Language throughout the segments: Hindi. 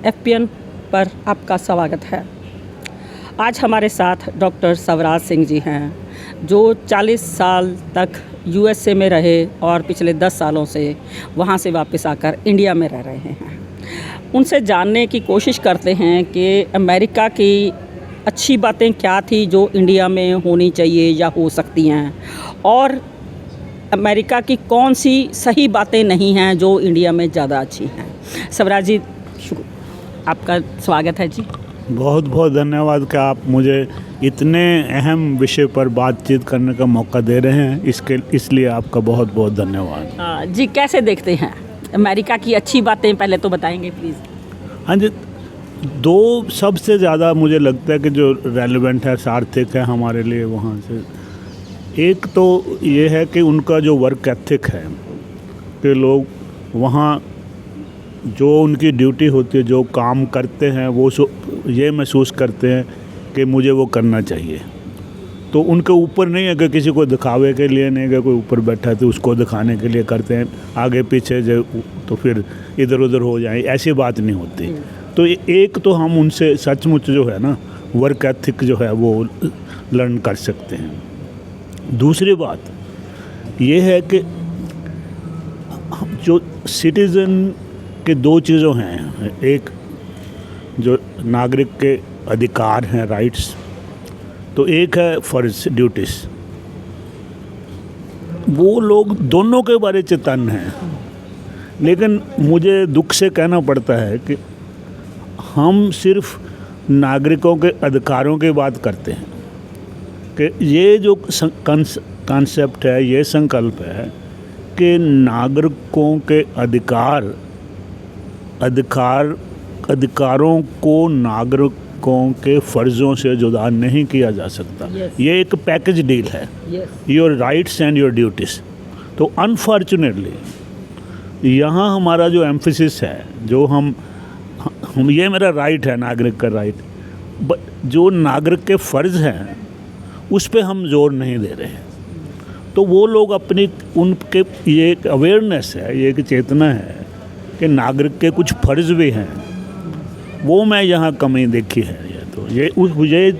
FPN पर आपका स्वागत है। आज हमारे साथ डॉक्टर सवराज सिंह जी हैं, जो 40 साल तक USA में रहे और पिछले 10 सालों से वहाँ से वापस आकर इंडिया में रह रहे हैं। उनसे जानने की कोशिश करते हैं कि अमेरिका की अच्छी बातें क्या थी जो इंडिया में होनी चाहिए या हो सकती हैं, और अमेरिका की कौन सी सही बातें नहीं हैं जो इंडिया में ज़्यादा अच्छी हैं। सवराज जी, आपका स्वागत है जी। बहुत बहुत धन्यवाद कि आप मुझे इतने अहम विषय पर बातचीत करने का मौका दे रहे हैं, इसलिए आपका बहुत बहुत धन्यवाद। जी, कैसे देखते हैं अमेरिका की अच्छी बातें, पहले तो बताएंगे प्लीज़। हाँ जी, दो सबसे ज़्यादा मुझे लगता है कि जो रेलेवेंट है, सार्थक है हमारे लिए वहाँ से, एक तो ये है कि उनका जो वर्क एथिक है कि लोग वहाँ जो उनकी ड्यूटी होती है, जो काम करते हैं, वो ये महसूस करते हैं कि मुझे वो करना चाहिए। तो उनके ऊपर नहीं है कि किसी को दिखावे के लिए नहीं, कि कोई ऊपर बैठा है तो उसको दिखाने के लिए करते हैं, आगे पीछे जो तो फिर इधर उधर हो जाए, ऐसी बात नहीं होती। तो एक तो हम उनसे सचमुच जो है ना वर्क एथिक जो है वो लर्न कर सकते हैं। दूसरी बात ये है कि जो सिटीज़न के दो चीज़ों हैं, एक जो नागरिक के अधिकार हैं, राइट्स, तो एक है फ़र्ज, ड्यूटीज़। वो लोग दोनों के बारे चेतन हैं, लेकिन मुझे दुख से कहना पड़ता है कि हम सिर्फ नागरिकों के अधिकारों की बात करते हैं कि ये जो कॉन्सेप्ट है, ये संकल्प है कि नागरिकों के अधिकारों को नागरिकों के फ़र्ज़ों से जुदा नहीं किया जा सकता। ये एक पैकेज डील है, your rights and your duties. तो अनफॉर्चुनेटली यहाँ हमारा जो एम्फेसिस है, जो हम ये मेरा राइट है, नागरिक का राइट, जो नागरिक के फ़र्ज़ हैं उस पे हम जोर नहीं दे रहे हैं। तो वो लोग उनके ये एक अवेयरनेस है, ये एक चेतना है कि नागरिक के कुछ फ़र्ज़ भी हैं, वो मैं यहाँ कमी देखी है। ये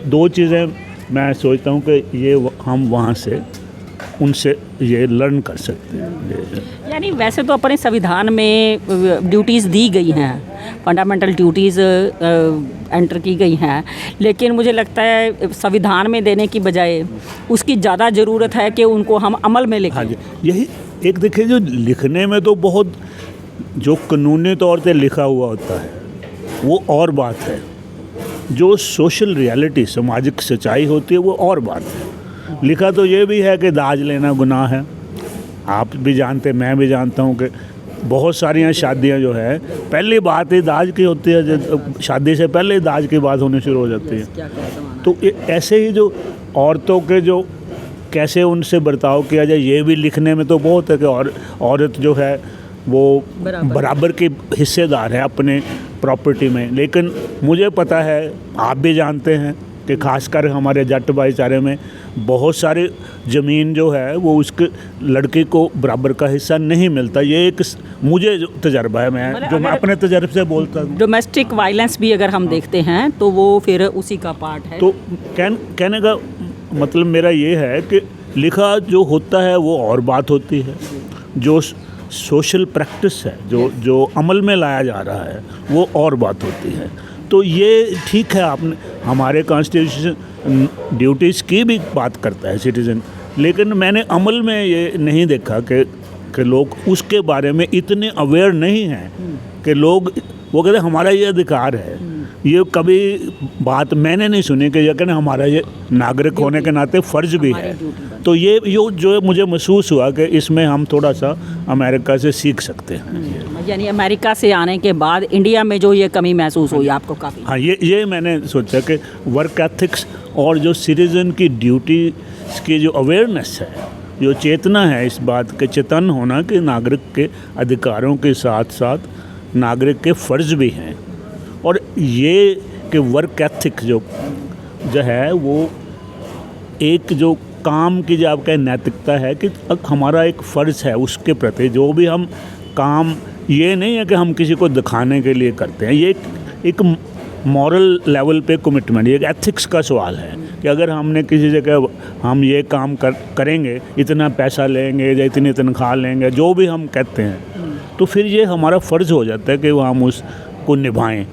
दो चीज़ें मैं सोचता हूँ कि ये हम वहाँ से उनसे ये लर्न कर सकते हैं। यानी वैसे तो अपने संविधान में ड्यूटीज़ दी गई हैं, फंडामेंटल ड्यूटीज़ एंटर की गई हैं, लेकिन मुझे लगता है संविधान में देने की बजाय उसकी ज़्यादा ज़रूरत है कि उनको हम अमल में लिखें। हाँ जी, यही एक देखिए, जो लिखने में तो बहुत जो कानूनी तौर पे लिखा हुआ होता है वो और बात है, जो सोशल रियलिटी, सामाजिक सच्चाई होती है वो और बात है। लिखा तो ये भी है कि दाज लेना गुनाह है, आप भी जानते, मैं भी जानता हूँ कि बहुत सारी शादियाँ जो है पहली बात ही दाज की होती है, शादी से पहले ही दाज की बात होनी शुरू हो जाती है। तो ऐसे ही जो औरतों के जो कैसे उनसे बर्ताव किया जाए, ये भी लिखने में तो बहुत है कि औरत जो है वो बराबर की हिस्सेदार है अपने प्रॉपर्टी में। लेकिन मुझे पता है, आप भी जानते हैं कि खासकर हमारे जट भाईचारे में बहुत सारी ज़मीन जो है वो उसके लड़के को बराबर का हिस्सा नहीं मिलता। ये एक मुझे जो तजर्बा है, मैं अपने तजर्बे से बोलता हूँ। डोमेस्टिक वायलेंस भी अगर हम देखते हैं तो वो फिर उसी का पार्ट है। तो कहने का मतलब मेरा ये है कि लिखा जो होता है वो और बात होती है, जो सोशल प्रैक्टिस है, जो अमल में लाया जा रहा है वो और बात होती है। तो ये ठीक है, आपने हमारे कॉन्स्टिट्यूशन ड्यूटीज़ की भी बात करता है सिटीज़न, लेकिन मैंने अमल में ये नहीं देखा कि लोग उसके बारे में इतने अवेयर नहीं हैं कि लोग वो कहते हैं हमारा ये अधिकार है। ये कभी बात मैंने नहीं सुनी कि ये कहना हमारा ये नागरिक होने के नाते फ़र्ज़ भी है। तो ये जो मुझे महसूस हुआ कि इसमें हम थोड़ा सा अमेरिका से सीख सकते हैं। यानी अमेरिका से आने के बाद इंडिया में जो ये कमी महसूस हुई आपको काफ़ी। हाँ, ये मैंने सोचा कि वर्क एथिक्स और जो सिटीज़न की ड्यूटी की जो अवेयरनेस है, जो चेतना है, इस बात के चेतन होना कि नागरिक के अधिकारों के साथ साथ नागरिक के फ़र्ज़ भी हैं, और ये कि वर्क एथिक जो है वो एक जो काम की जो आपका नैतिकता है कि हमारा एक फ़र्ज़ है उसके प्रति, जो भी हम काम, ये नहीं है कि हम किसी को दिखाने के लिए करते हैं, ये एक मॉरल लेवल पे कमिटमेंट, ये एक एथिक्स का सवाल है कि अगर हमने किसी जगह हम ये काम करेंगे, इतना पैसा लेंगे या इतनी तनख्वाह लेंगे, जो भी हम कहते हैं, तो फिर ये हमारा फ़र्ज़ हो जाता है कि वो हम उसको निभाएं।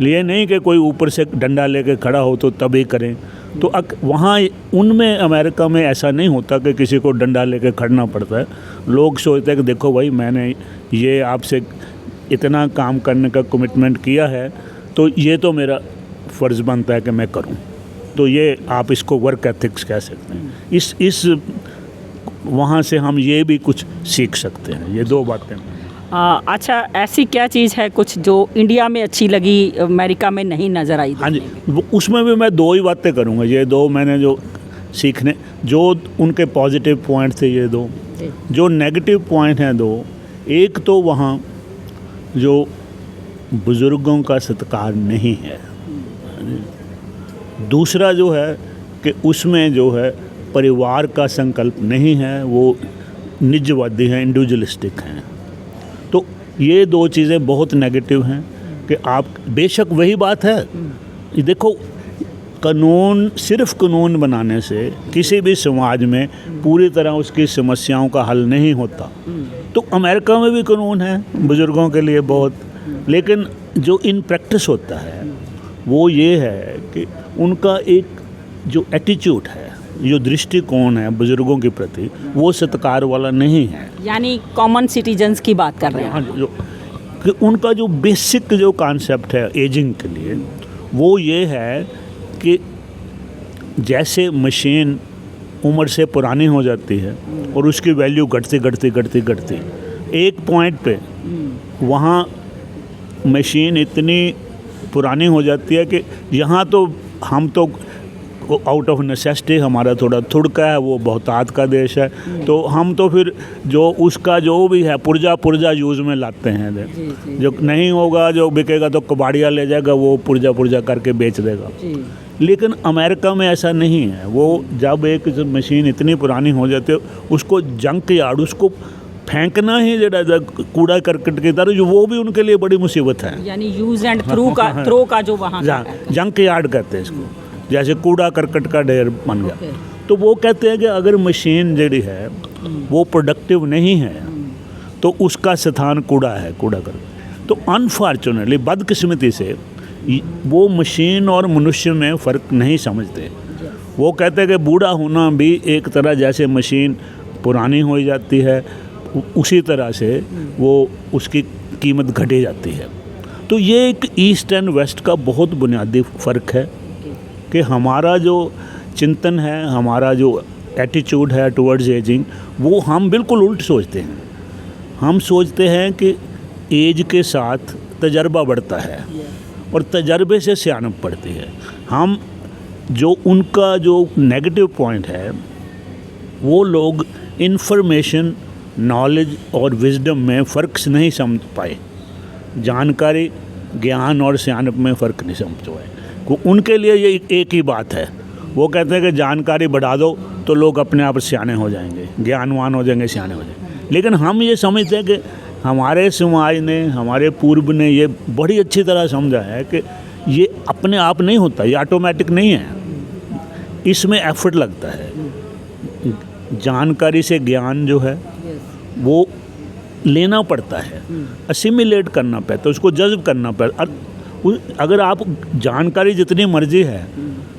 ये नहीं कि कोई ऊपर से डंडा लेके खड़ा हो तो तभी करें। तो वहाँ उनमें अमेरिका में ऐसा नहीं होता कि किसी को डंडा लेके खड़ना पड़ता है। लोग सोचते हैं कि देखो भाई, मैंने ये आपसे इतना काम करने का कमिटमेंट किया है, तो ये तो मेरा फ़र्ज़ बनता है कि मैं करूं। तो ये आप इसको वर्क एथिक्स कह सकते हैं। इस वहाँ से हम ये भी कुछ सीख सकते हैं, ये दो बातें। अच्छा, ऐसी क्या चीज़ है कुछ जो इंडिया में अच्छी लगी, अमेरिका में नहीं नज़र आई? हाँ जी, उसमें भी मैं दो ही बातें करूँगा। ये दो मैंने जो सीखने, जो उनके पॉजिटिव पॉइंट थे ये दो, जो नेगेटिव पॉइंट हैं दो। एक तो वहाँ जो बुज़ुर्गों का सत्कार नहीं है, दूसरा जो है कि उसमें जो है परिवार का संकल्प नहीं है, वो निजवादी हैं, इंडिविजुअलिस्टिक हैं। तो ये दो चीज़ें बहुत नेगेटिव हैं कि आप, बेशक वही बात है, ये देखो, कानून, सिर्फ कानून बनाने से किसी भी समाज में पूरी तरह उसकी समस्याओं का हल नहीं होता। तो अमेरिका में भी कानून है बुज़ुर्गों के लिए बहुत, लेकिन जो इन प्रैक्टिस होता है वो ये है कि उनका एक जो एटीट्यूड है, जो दृष्टिकोण है बुज़ुर्गों के प्रति, वो सत्कार वाला नहीं है। यानी कॉमन सिटीजन्स की बात कर रहे हैं। हाँ, जो कि उनका जो बेसिक जो कॉन्सेप्ट है एजिंग के लिए, वो ये है कि जैसे मशीन उम्र से पुरानी हो जाती है और उसकी वैल्यू घटती एक पॉइंट पे वहाँ मशीन इतनी पुरानी हो जाती है कि यहाँ तो हम तो आउट ऑफ नेसेसिटी, हमारा थोड़ा थुड़का है, वो बहुतात का देश है, तो हम तो फिर जो उसका जो भी है पुर्जा यूज़ में लाते हैं। जो नहीं होगा, जो बिकेगा तो कबाड़िया ले जाएगा, वो पुर्जा करके बेच देगा। लेकिन अमेरिका में ऐसा नहीं है। वो जब एक मशीन इतनी पुरानी हो जाती है, उसको जंक यार्ड, उसको फेंकना ही जरा कूड़ा करकट की तरह, जो वो भी उनके लिए बड़ी मुसीबत है। यानी यूज़ एंड थ्रो का जो वहाँ जंक यार्ड कहते हैं इसको, जैसे कूड़ा करकट का ढेर बन गया। तो वो कहते हैं कि अगर मशीन जड़ी है वो प्रोडक्टिव नहीं है तो उसका स्थान कूड़ा है, कूड़ा करकट। तो अनफॉर्चुनेटली, बदकिस्मती से, वो मशीन और मनुष्य में फ़र्क नहीं समझते। वो कहते हैं कि बूढ़ा होना भी एक तरह, जैसे मशीन पुरानी हो जाती है उसी तरह से वो उसकी कीमत घटी जाती है। तो ये एक ईस्ट एंड वेस्ट का बहुत बुनियादी फ़र्क है कि हमारा जो चिंतन है, हमारा जो एटीट्यूड है टुवर्ड्स एजिंग, वो हम बिल्कुल उल्ट सोचते हैं। हम सोचते हैं कि एज के साथ तजर्बा बढ़ता है और तजर्बे से सियानत बढ़ती है। हम जो उनका जो नेगेटिव पॉइंट है, वो लोग इन्फॉर्मेशन, नॉलेज और विजडम में फ़र्क नहीं समझ पाए, जानकारी, ज्ञान और सियानत में फ़र्क नहीं समझ पाए। उनके लिए ये एक ही बात है। वो कहते हैं कि जानकारी बढ़ा दो तो लोग अपने आप सियाने हो जाएंगे, ज्ञानवान हो जाएंगे, सियाने हो जाएंगे। लेकिन हम ये समझते हैं कि हमारे समाज ने, हमारे पूर्व ने ये बड़ी अच्छी तरह समझा है कि ये अपने आप नहीं होता, ये ऑटोमेटिक नहीं है, इसमें एफर्ट लगता है। जानकारी से ज्ञान जो है वो लेना पड़ता है, असिमिलेट करना पड़ता है, उसको जज्ब करना पड़ता। अगर आप जानकारी जितनी मर्जी है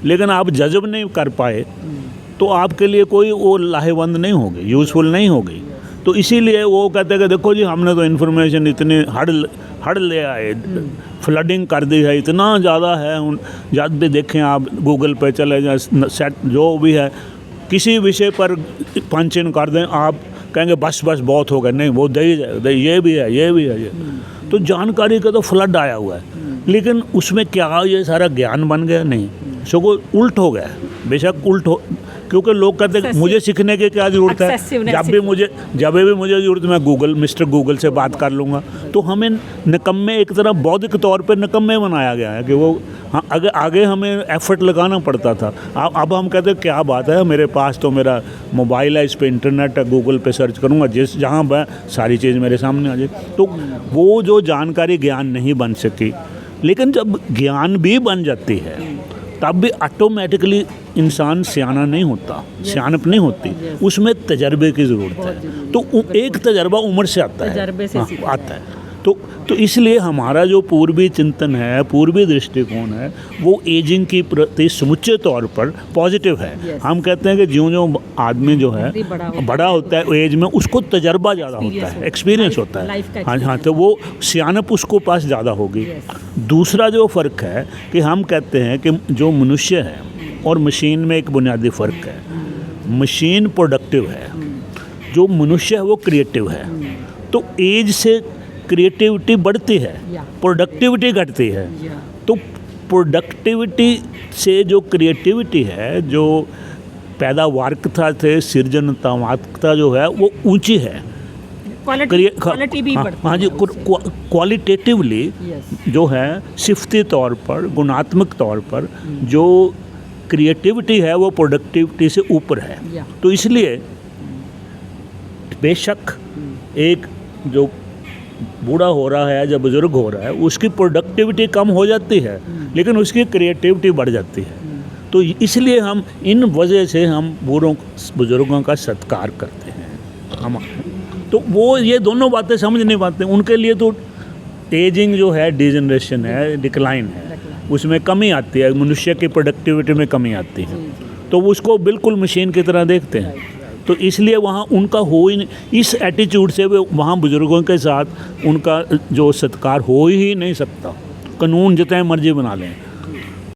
लेकिन आप जज्ब नहीं कर पाए तो आपके लिए कोई वो लाहेवंद नहीं होगी, यूज़फुल नहीं होगी। तो इसीलिए वो कहते हैं कि देखो जी, हमने तो इन्फॉर्मेशन इतनी हड़ ले आए, फ्लडिंग कर दी है, इतना ज़्यादा है। जब भी देखें आप गूगल पे चले जाए, सेट जो भी है, किसी विषय पर पंच इन कर दें, आप कहेंगे बस बहुत हो गया। नहीं, वो दे ही जाए, ये भी है, ये। तो जानकारी का तो फ्लड आया हुआ है, लेकिन उसमें क्या ये सारा ज्ञान बन गया? नहीं, सो वो उल्ट हो गया। बेशक उल्ट हो, क्योंकि लोग कहते हैं मुझे सीखने की क्या ज़रूरत है, जब भी मुझे ज़रूरत, मैं मिस्टर गूगल से बात कर लूँगा। तो हमें निकम्मे, एक तरह बौद्धिक तौर पे निकम्मे बनाया गया है कि वो, हाँ, आगे हमें एफर्ट लगाना पड़ता था। अब हम कहते हैं क्या बात है, मेरे पास तो मेरा मोबाइल है, इस पे इंटरनेट है, गूगल पे सर्च करूँगा, जहाँ मैं सारी चीज़ मेरे सामने आ जाए। तो वो जो जानकारी ज्ञान नहीं बन सकी, लेकिन जब ज्ञान भी बन जाती है तब भी ऑटोमेटिकली इंसान सियाना नहीं होता, सियानप नहीं होती, उसमें तजर्बे की ज़रूरत है। तो एक तजर्बा उम्र से आता है, तजर्बे से हाँ, सीखा आता है। तो इसलिए हमारा जो पूर्वी चिंतन है, पूर्वी दृष्टिकोण है, वो एजिंग की प्रति समुचे तौर पर पॉजिटिव है। Yes. हम कहते हैं कि ज्यों-ज्यों आदमी जो है बड़ा होता है एज में, उसको तजर्बा ज़्यादा होता है, एक्सपीरियंस होता है। लाइफ का हाँ हाँ, तो वो सियानप उसको पास ज़्यादा होगी। दूसरा जो फ़र्क है कि हम कहते हैं कि जो मनुष्य है और मशीन में एक बुनियादी फ़र्क है। मशीन प्रोडक्टिव है, जो मनुष्य है वो क्रिएटिव है। तो एज से क्रिएटिविटी बढ़ती है, प्रोडक्टिविटी घटती है। तो प्रोडक्टिविटी से जो क्रिएटिविटी है, जो पैदावारकता से सृजनात्मकता जो है वो ऊंची है। क्वालिटी भी बढ़ती हाँ जी, क्वालिटेटिवली जो है सिफती तौर पर, गुणात्मक तौर पर जो क्रिएटिविटी है वो प्रोडक्टिविटी से ऊपर है। तो इसलिए बेशक एक जो बूढ़ा हो रहा है या बुज़ुर्ग हो रहा है उसकी प्रोडक्टिविटी कम हो जाती है, लेकिन उसकी क्रिएटिविटी बढ़ जाती है। तो इसलिए हम इन वजह से हम बूढ़ों बुज़ुर्गों का सत्कार करते हैं। हम तो वो ये दोनों बातें समझ नहीं पाते। उनके लिए तो एजिंग जो है डिजनरेशन है, डिक्लाइन है, उसमें कमी आती है, मनुष्य की प्रोडक्टिविटी में कमी आती है। तो वो उसको बिल्कुल मशीन की तरह देखते हैं। तो इसलिए वहाँ उनका हो ही नहीं, इस एटीट्यूड से वो वहाँ बुज़ुर्गों के साथ उनका जो सत्कार हो ही नहीं सकता। कानून जितने मर्जी बना लें,